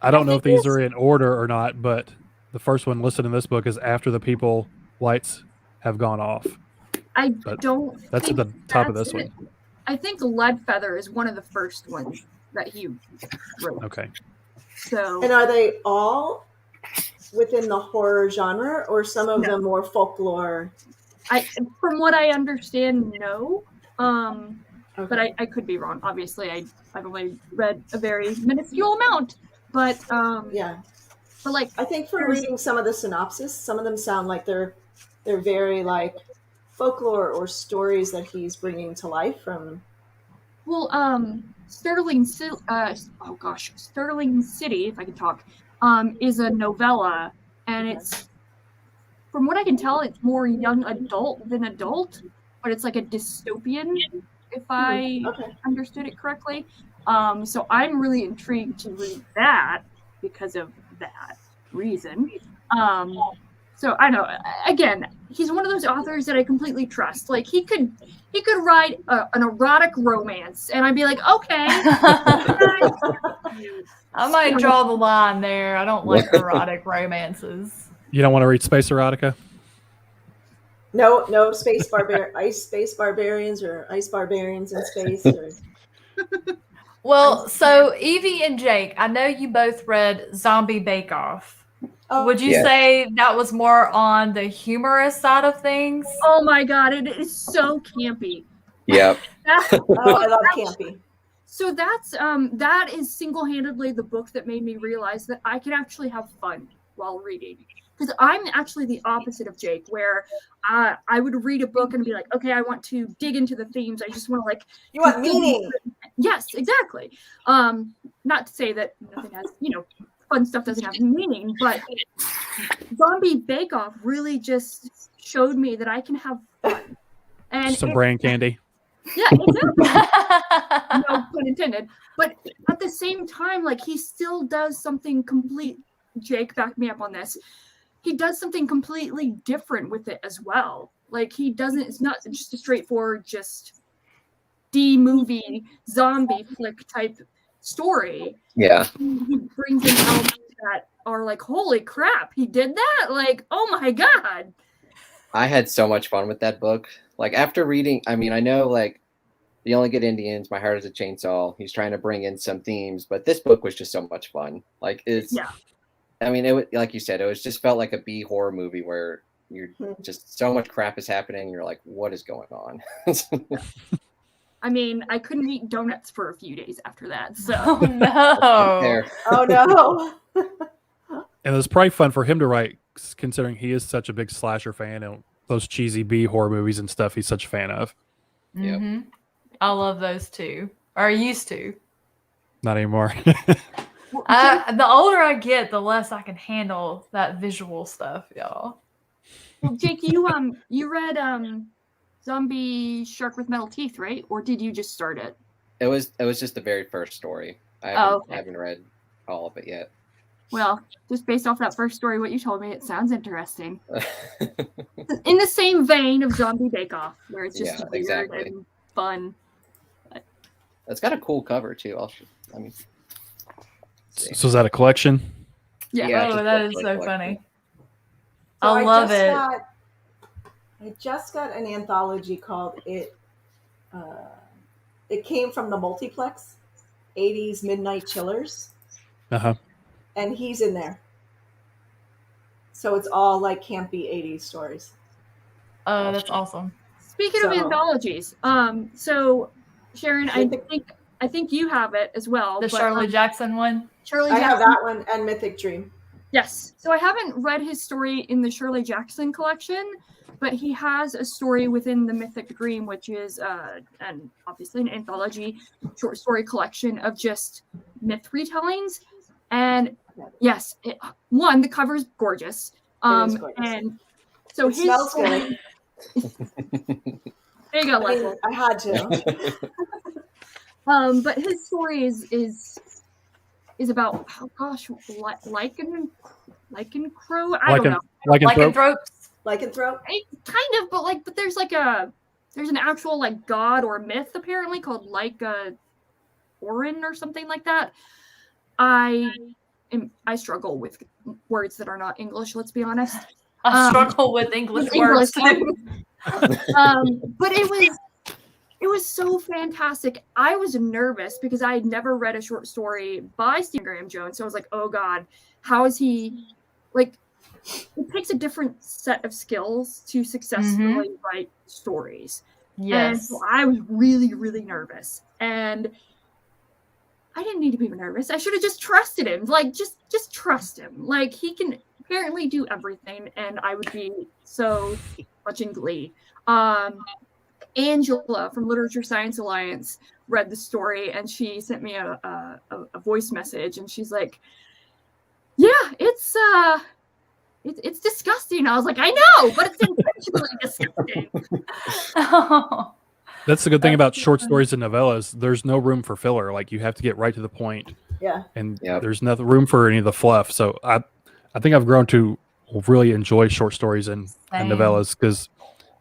I don't know if these are in order or not, but the first one listed in this book is After the People Lights Have Gone Off. That's at the top of this one. I think Leadfeather is one of the first ones that he wrote. Okay. So, and are they all within the horror genre, or some of them more folklore? From what I understand, no. But I could be wrong. Obviously, I've only read a very minuscule amount. But yeah. But like, I think from reading some of the synopsis, some of them sound like they're very like folklore or stories that he's bringing to life from. Well, Sterling City, if I can talk, is a novella, and it's, from what I can tell, it's more young adult than adult, but it's like a dystopian, if I understood it correctly. So I'm really intrigued to read that because of that reason. So I don't know. Again, he's one of those authors that I completely trust. Like he could write an erotic romance, and I'd be like, okay. I might draw the line there. I don't like erotic romances. You don't want to read space erotica? No, ice space barbarians or ice barbarians in space. Or... Well, so Evie and Jake, I know you both read Zombie Bake Off. Oh, Would you Yes. say that was more on the humorous side of things? Oh my god, it is so campy. Yep. oh, I love campy. So that is single-handedly the book that made me realize that I can actually have fun while reading. Because I'm actually the opposite of Jake, where I would read a book and be like, okay, I want to dig into the themes. I just want to like. You want meaning? Yes, exactly. Not to say that nothing has, fun stuff doesn't have meaning, but Zombie Bake Off really just showed me that I can have fun. And Some brain candy. Yeah, exactly. No pun intended. But at the same time, like he still does something complete. Jake, back me up on this. He does something completely different with it as well. Like he doesn't. It's not just a straightforward, just D-movie zombie flick type story. Yeah. He brings in elements that are like, holy crap, he did that? Like, oh my god. I had so much fun with that book. Like after reading, I mean, I know like The Only Good Indians, My Heart is a Chainsaw. He's trying to bring in some themes, but this book was just so much fun. Like I mean, it like you said, it was just felt like a B horror movie where you're just so much crap is happening. You're like, what is going on? I mean, I couldn't eat donuts for a few days after that. So Oh no. There. Oh no. And it was probably fun for him to write, considering he is such a big slasher fan and those cheesy B horror movies and stuff he's such a fan of. Yep. Mhm. I love those too. Or I used to. Not anymore. The older I get, the less I can handle that visual stuff, y'all. Well, Jake, you read Zombie Shark with Metal Teeth, right? Or did you just start it? It was just the very first story. I haven't read all of it yet. Well, just based off that first story, what you told me, it sounds interesting. In the same vein of Zombie Bake Off, where it's just weird exactly. and fun. It's got a cool cover too. So is that a collection? Yeah. Oh, that is so funny. So I love it. I just got an anthology called It. It came from the multiplex, 80s Midnight Chillers, Uh-huh. and he's in there. So it's all like campy 80s stories. Oh, that's awesome. Speaking of anthologies, so Sharon, I think you have it as well. The but, Shirley Jackson one? Shirley I Jackson. have that one and Mythic Dream. Yes. So I haven't read his story in the Shirley Jackson collection, but he has a story within the Mythic Dream, which is and obviously an anthology short story collection of just myth retellings. And yes, the cover is gorgeous. It is gorgeous. And so It his smells story, good. there you go, I mean, Lezlie. I had to. But his story is about lycanthrope. I don't know. Lycanthrope? Lycanthrope? Kind of, but there's an actual like god or myth apparently called Orin or something like that. I struggle with words that are not English. Let's be honest. I struggle with English words too. But it was so fantastic. I was nervous because I had never read a short story by Stephen Graham Jones. So I was like, oh God, how is he like it takes a different set of skills to successfully write stories. Yes. And so I was really, really nervous. And I didn't need to be nervous. I should have just trusted him. Like just trust him. Like he can apparently do everything, and I would be so much in glee. Angela from Literature Science Alliance read the story, and she sent me a voice message, and she's like, "Yeah, it's disgusting." I was like, "I know, but it's intentionally disgusting." That's the good thing about short stories and novellas. There's no room for filler. Like you have to get right to the point. Yeah. And Yep. there's no room for any of the fluff. So I think I've grown to really enjoy short stories and novellas because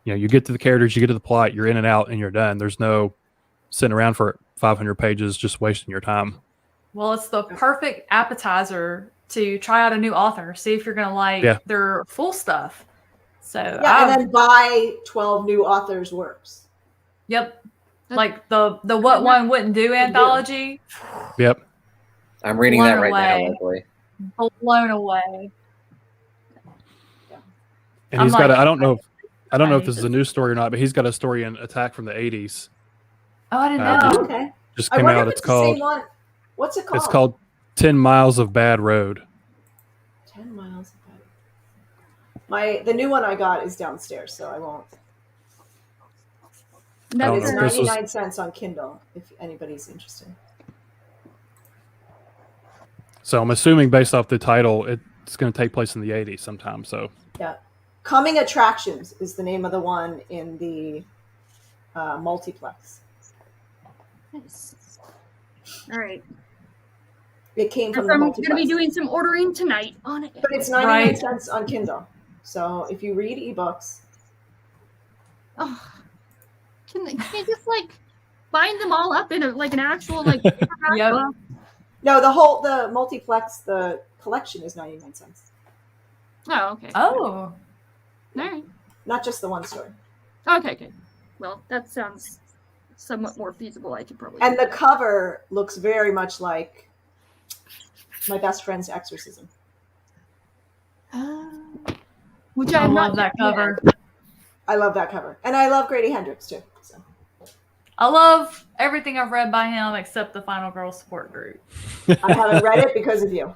you get to the characters, you get to the plot, you're in and out, and you're done. There's no sitting around for 500 pages just wasting your time. Well, it's the perfect appetizer to try out a new author, see if you're going to like their full stuff. So and then buy 12 new authors' works. Yep. Like the What One Wouldn't Do anthology. Yep. I'm reading that right now, Lezlie. Blown away. And he's got I don't know if this is a new story or not, but he's got a story in Attack from the 80s. Oh, I didn't know. Okay. Just came out. It's called What's it called? It's called 10 Miles of Bad Road. 10 Miles of Bad Road. The new one I got is downstairs, so I won't. It's 99 cents on Kindle if anybody's interested. So I'm assuming based off the title, it's going to take place in the 80s sometime. So yeah, Coming Attractions is the name of the one in the multiplex. Nice. All right. It came from the I'm multiplex. going to be doing some ordering tonight on it. But it's 99 cents on Kindle. So if you read ebooks. Oh, can you just like bind them all up in an actual like paperback book? No, the multiplex, the collection is 99 cents. Oh, okay. Oh. All right. Not just the one story. Okay. Well, that sounds somewhat more feasible. I could probably. And the cover looks very much like My Best Friend's Exorcism. Which I love that cover. I love that cover. And I love Grady Hendrix too. So. I love everything I've read by him except the Final Girl support group. I haven't read it because of you.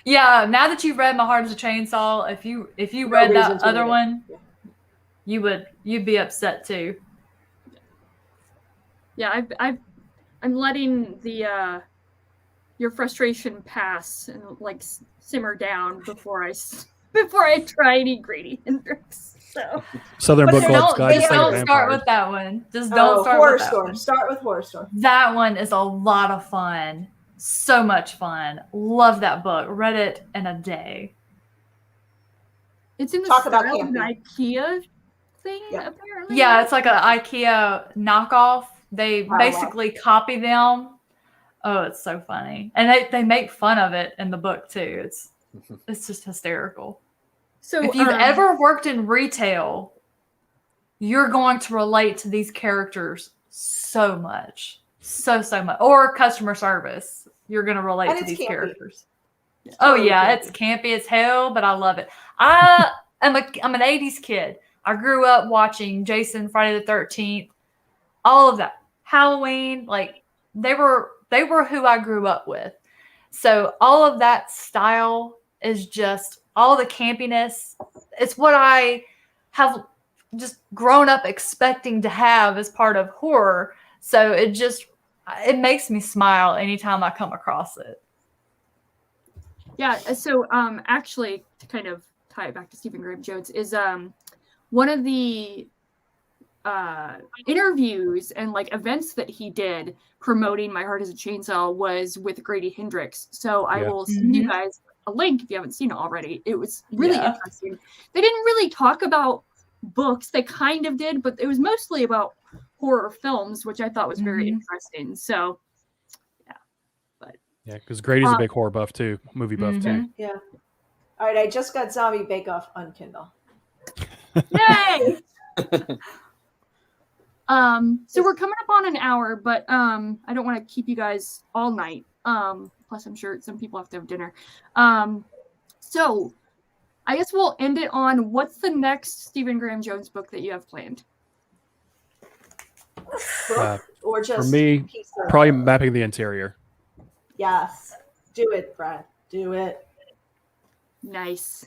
Yeah, now that you've read My Heart is a Chainsaw, if you read that other one, you'd be upset too. Yeah, I'm letting the your frustration pass and like simmer down before I try any Grady Hendrix. So Southern Book Club's Guide to Just Slaying don't start Vampires. with that one. Just don't start Horror with that Store. one. Start with Horror Store. That one is a lot of fun. So much fun. Love that book. Read it in a day. It's in the Talk about style of an camping. IKEA thing, apparently. Yeah, it's like an IKEA knockoff. They basically copy them. Oh, it's so funny. And they make fun of it in the book too. It's just hysterical. So if you've ever worked in retail, you're going to relate to these characters so much. So much. Or customer service. You're going to relate to these characters. Oh yeah, it's campy as hell, but I love it. I'm an 80s kid. I grew up watching Jason, Friday the 13th, all of that. Halloween, like they were who I grew up with. So all of that style is just all the campiness. It's what I have just grown up expecting to have as part of horror. So it makes me smile anytime I come across it. Yeah. So actually, to kind of tie it back to Stephen Graham Jones, is one of the interviews and like events that he did promoting My Heart is a Chainsaw was with Grady Hendrix. So I will send you guys a link if you haven't seen it already. It was really interesting. They didn't really talk about books. They kind of did, but it was mostly about horror films, which I thought was very interesting. So because Grady's a big horror buff too, movie buff too. Yeah. All right, I just got Zombie Bake Off on Kindle. Yay! So we're coming up on an hour, but I don't want to keep you guys all night. Plus I'm sure some people have to have dinner. So I guess we'll end it on what's the next Stephen Graham Jones book that you have planned? Or just for me, probably Mapping the Interior. Yes. Do it, Brad. Do it. Nice.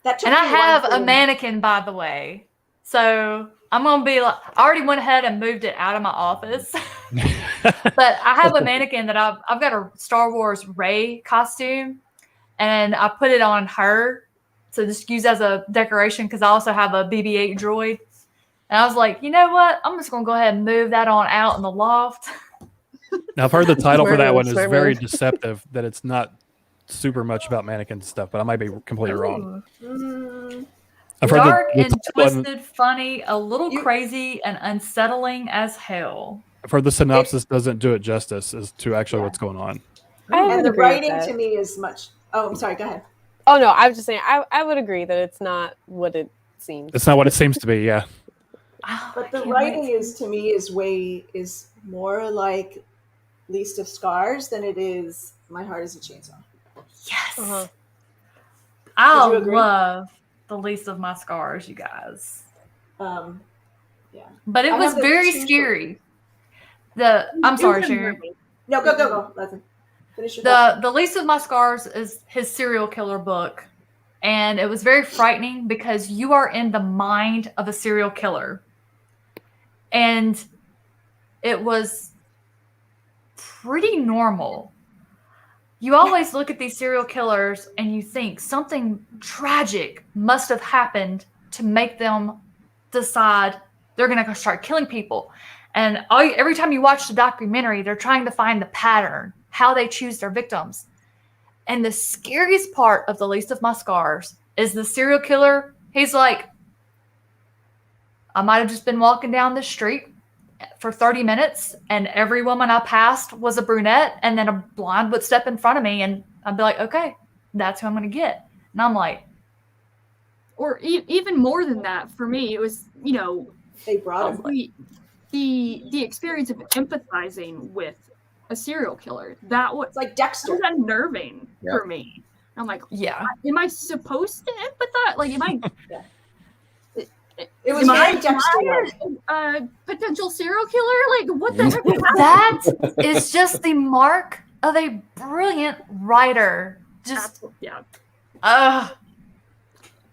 And I have a mannequin, by the way. So I'm going to be like, I already went ahead and moved it out of my office. But I have a mannequin that I've got a Star Wars Rey costume. And I put it on her to just use as a decoration because I also have a BB-8 droid. And I was like, you know what? I'm just gonna go ahead and move that on out in the loft. Now I've heard the title for that Smart one move, is smart very move. deceptive. That it's not super much about mannequins and stuff, but I might be completely wrong. Mm, I've heard Dark the and title and twisted, funny, a little You- crazy, and unsettling as hell. I've heard the synopsis doesn't do it justice as to actually Yeah. what's going on. I would and the agree with writing that. to me is much. Oh, I'm sorry. Go ahead. Oh no, I was just saying I would agree that it's not what it seems. It's not what it seems to be. Yeah. Oh, But I the can't writing wait. is to me is more like Least of Scars than it is My Heart is a Chainsaw. Yes. Uh-huh. I Would you agree? love The Least of My Scars, you guys. Yeah. But it I was have the very two scary. I'm sorry, It was Sharon. unnerving. No, go. Leslie. Finish your thought. The Least of My Scars is his serial killer book. And it was very frightening because you are in the mind of a serial killer. And it was pretty normal. You always look at these serial killers and you think something tragic must have happened to make them decide they're going to start killing people. And every time you watch the documentary, they're trying to find the pattern, how they choose their victims. And the scariest part of The Least of My Scars is the serial killer. He's like, I might have just been walking down the street for 30 minutes and every woman I passed was a brunette, and then a blonde would step in front of me and I'd be like, okay, that's who I'm going to get. And I'm like, Or even more than that, for me, it was, They brought him. the experience of empathizing with a serial killer. That was It's like Dexter. unnerving Yeah. for me. I'm like, yeah. am I supposed to empathize? Like, am I? It was am very I Dexter-like. a potential serial killer? Like, what the heck? That is just the mark of a brilliant writer. Just, Yeah.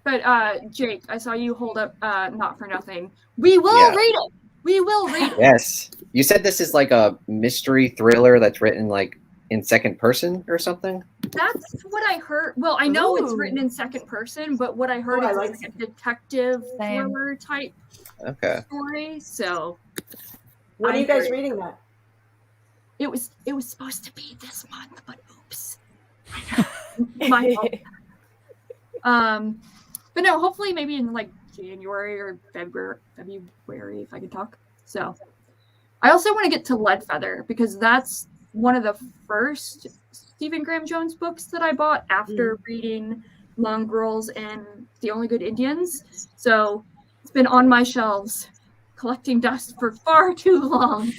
But Jake, I saw you hold up Not For Nothing. We will Yeah. read it. We will read it. Yes. You said this is like a mystery thriller that's written like in second person or something? That's what I heard. Well, I know it's Ooh. written in second person, but what I heard Oh, I is like like a detective Same. thriller type Okay. story. So When are I you guys heard- reading that? it was supposed to be this month, but oops. My fault. But no, hopefully maybe in like January or February if I could talk. So I also want to get to Leadfeather because that's one of the first Stephen Graham Jones books that I bought after reading Mongrels and The Only Good Indians. So it's been on my shelves collecting dust for far too long.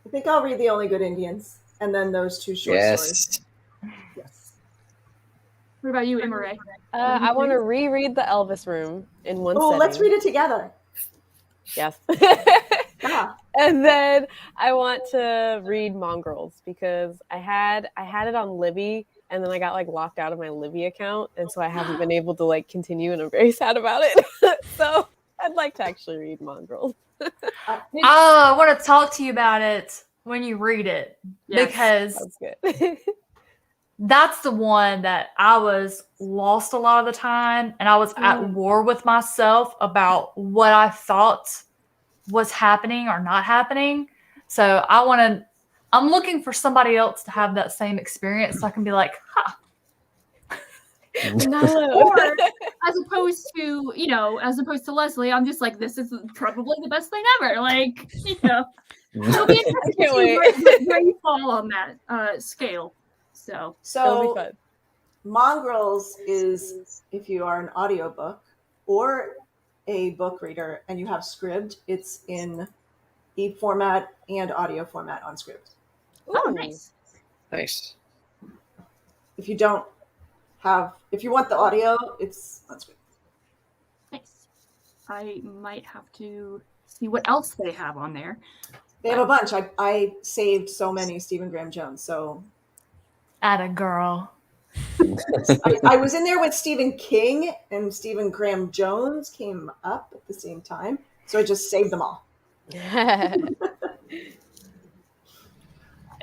I think I'll read The Only Good Indians and then those two short stories. Yes. Yes. What about you, Emma? I want to reread The Elvis Room in one Oh, setting. let's read it together. Yes. Yeah. And then I want to read Mongrels because I had it on Libby and then I got like locked out of my Libby account, and so I haven't been able to like continue, and I'm very sad about it. So I'd like to actually read Mongrels. I want to talk to you about it when you read it Yes. because That's good. that's the one that I was lost a lot of the time, and I was at war with myself about what I thought was happening or not happening. So I'm looking for somebody else to have that same experience so I can be like, huh. Or as opposed to Lezlie, I'm just like, this is probably the best thing ever. Like, it'll be interesting to can't see wait. where you fall on that scale. So It'll be So fun. Mongrels is if you are an audiobook or a book reader and you have Scribd, it's in e-format and audio format on Scribd. oh, Ooh. nice. Nice. If you want the audio, it's on Scribd. Nice. I might have to see what else they have on there. They have a bunch. I saved so many Stephen Graham Jones. So Atta girl. I was in there with Stephen King, and Stephen Graham Jones came up at the same time. So I just saved them all.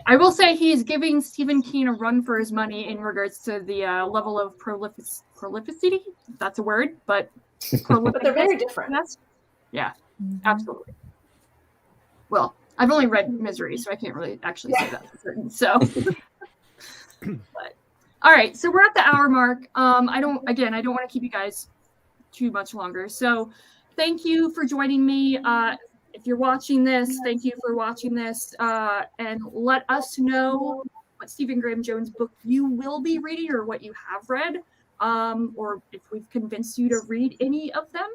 I will say he's giving Stephen King a run for his money in regards to the level of prolificity. If that's a word, but But they're very different. Yeah, absolutely. Well, I've only read Misery, so I can't really actually say that for certain. So, but all right, so we're at the hour mark. I don't want to keep you guys too much longer. So, thank you for joining me. If you're watching this, thank you for watching this, and let us know what Stephen Graham Jones book you will be reading or what you have read, or if we've convinced you to read any of them.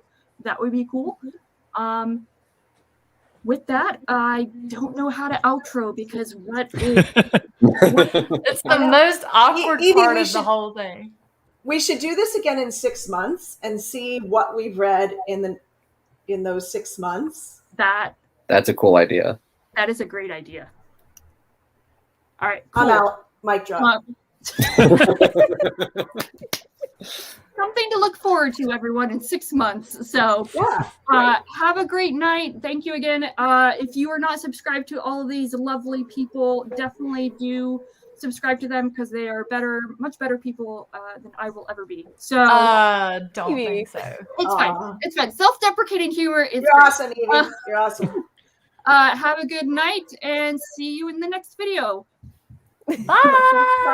That would be cool. With that, I don't know how to outro because It's the most awkward Evie, part of the whole thing. We should do this again in 6 months and see what we've read in those 6 months. That's a cool idea. That is a great idea. All right, cool. I'm out. Mic drop. Something to look forward to, everyone, in 6 months. So, have a great night. Thank you again. If you are not subscribed to all of these lovely people, definitely do subscribe to them because they are much better people than I will ever be. So, don't think so. It's fine. It's fine. Self-deprecating humor is You're great. awesome, Evie. You're awesome. Have a good night and see you in the next video. Bye.